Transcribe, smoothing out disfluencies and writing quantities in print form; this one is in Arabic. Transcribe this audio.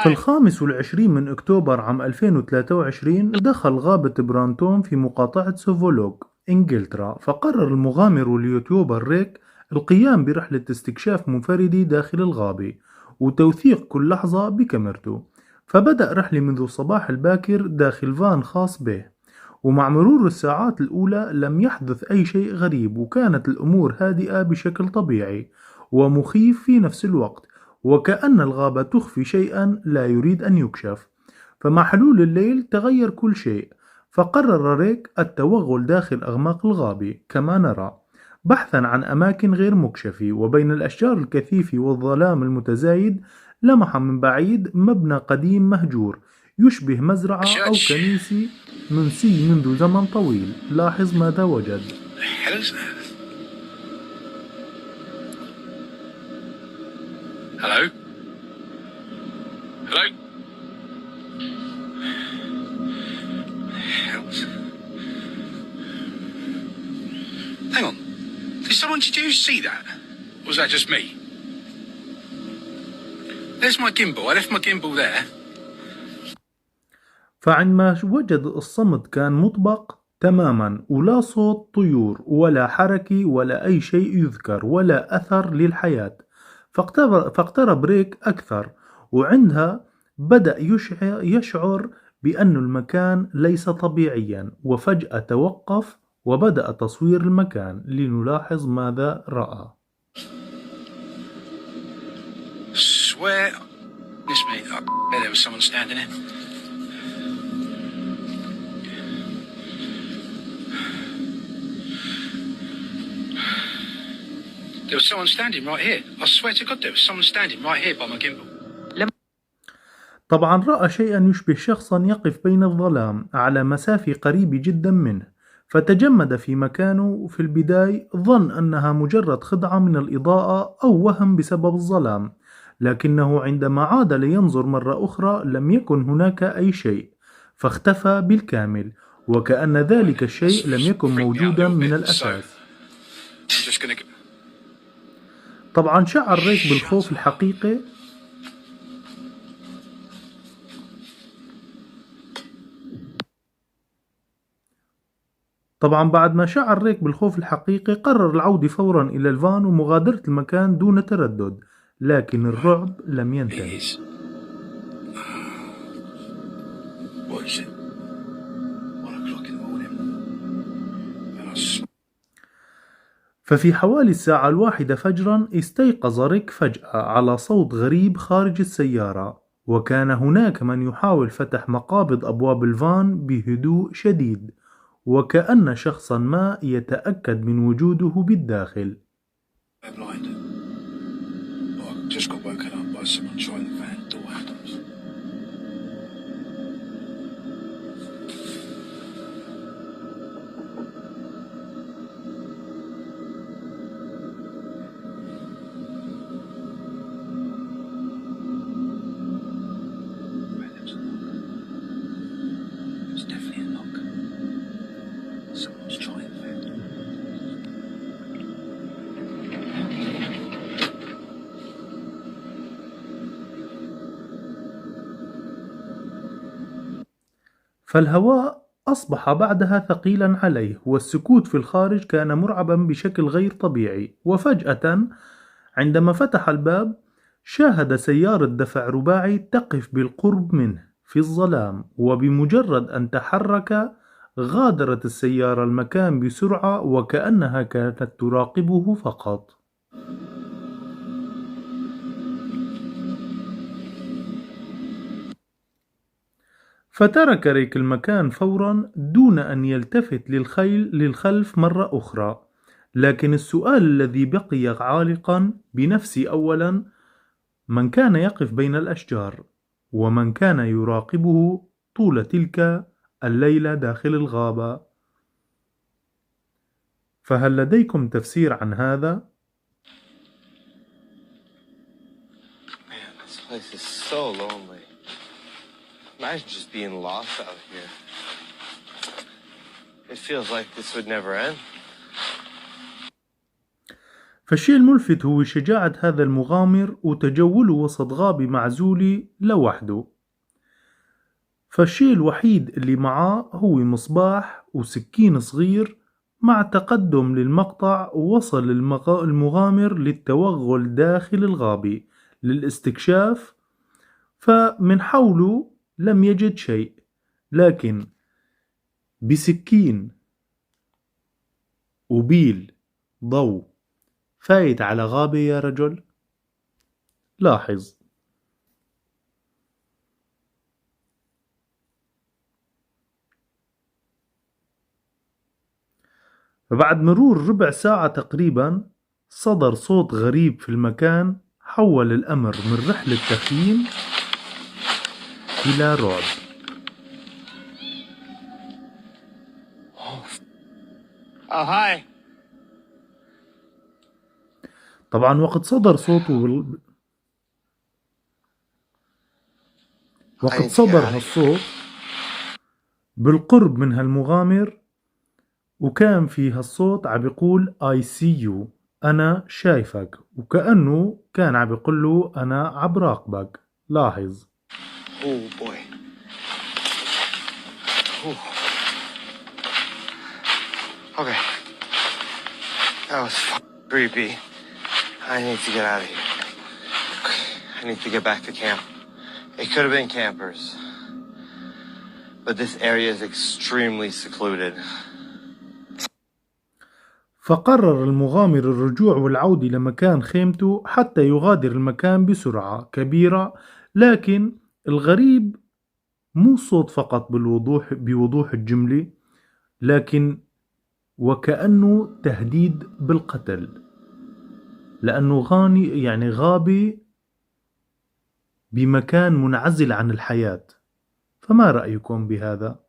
في 25 من أكتوبر عام 2023 دخل غابة برانتون في مقاطعة سوفولوك إنجلترا، فقرر المغامر واليوتيوبر ريك القيام برحلة استكشاف منفردة داخل الغابة وتوثيق كل لحظة بكاميرته. فبدأ رحلة منذ الصباح الباكر داخل فان خاص به، ومع مرور الساعات الأولى لم يحدث أي شيء غريب، وكانت الأمور هادئة بشكل طبيعي ومخيف في نفس الوقت، وكأن الغابة تخفي شيئا لا يريد أن يكشف. فمع حلول الليل تغير كل شيء، فقرر ريك التوغل داخل أعماق الغابة كما نرى، بحثا عن أماكن غير مكشفة. وبين الأشجار الكثيفة والظلام المتزايد لمح من بعيد مبنى قديم مهجور يشبه مزرعة أو كنيسة منسي منذ زمن طويل. لاحظ ماذا وجد. Hello? Hello? Hang on. Did you see that? Or was that just me? There's my gimbal. I left my gimbal there. فعندما وجد الصمت كان مطبق تماما، ولا صوت طيور ولا حركة ولا أي شيء يذكر ولا أثر للحياة. فاقترب ريك أكثر، وعندها بدأ يشعر بأن المكان ليس طبيعيا، وفجأة توقف وبدأ تصوير المكان لنلاحظ ماذا رأى. Swear. This me. There was someone standing there. There was someone standing right here. I swear to God, there was someone standing right here by my gimbal. طبعا رأى شيئا يشبه شخصا يقف بين الظلام على مسافة قريبة جدا منه، فتجمد في مكانه. في البداية ظن أنها مجرد خدعة من الإضاءة أو وهم بسبب الظلام، لكنه عندما عاد لينظر مرة أخرى لم يكن هناك أي شيء، فاختفى بالكامل، وكأن ذلك الشيء لم يكن موجودا من الأساس. طبعا شعر ريك بالخوف الحقيقي. طبعا بعد ما شعر ريك بالخوف الحقيقي قرر العودة فورا إلى الفان ومغادرة المكان دون تردد، لكن الرعب لم ينتهي. ففي حوالي الساعة 1 فجرا استيقظ ريك فجأة على صوت غريب خارج السيارة، وكان هناك من يحاول فتح مقابض أبواب الفان بهدوء شديد، وكأن شخصا ما يتأكد من وجوده بالداخل. فالهواء أصبح بعدها ثقيلا عليه، والسكوت في الخارج كان مرعبا بشكل غير طبيعي. وفجأة عندما فتح الباب شاهد سيارة دفع رباعي تقف بالقرب منه في الظلام، وبمجرد أن تحرك غادرت السيارة المكان بسرعة وكأنها كانت تراقبه فقط. فترك ريك المكان فورا دون أن يلتفت للخلف مرة أخرى. لكن السؤال الذي بقي عالقا بنفسي أولا: من كان يقف بين الأشجار؟ ومن كان يراقبه طول تلك الليلة داخل الغابة؟ فهل لديكم تفسير عن هذا؟ Man, this place is so lonely. Imagine just being lost out here. It feels like this would never end. فالشيء الملفت هو شجاعة هذا المغامر وتجوله وسط غابة معزولة لوحده. فالشيء الوحيد اللي معاه هو مصباح وسكين صغير. مع تقدم للمقطع وصل المغامر للتوغل داخل الغابة للاستكشاف، فمن حوله لم يجد شيء، لكن بسكين وبيل ضوء فايت على غابة يا رجل. لاحظ. فبعد مرور ربع ساعة تقريبا صدر صوت غريب في المكان حول الأمر من رحلة تخييم إلى رعب. Oh, hi. طبعا وقت صدر صوته وقت صدر هالصوت بالقرب من هالمغامر، وكان في هالصوت عم بيقول I see you، أنا شايفك، وكأنه كان عم بيقول له أنا عم براقبك. لاحظ. Oh boy. Ooh. Okay. That was creepy. I need to get out of here. I need to get back to camp. It could have been campers. But this area is extremely secluded. فقرر المغامر الرجوع والعودة لمكان خيمته حتى يغادر المكان بسرعة كبيرة. لكن الغريب مو صوت فقط بوضوح الجملة، لكن وكأنه تهديد بالقتل، لأنه غابة بمكان منعزل عن الحياة. فما رأيكم بهذا؟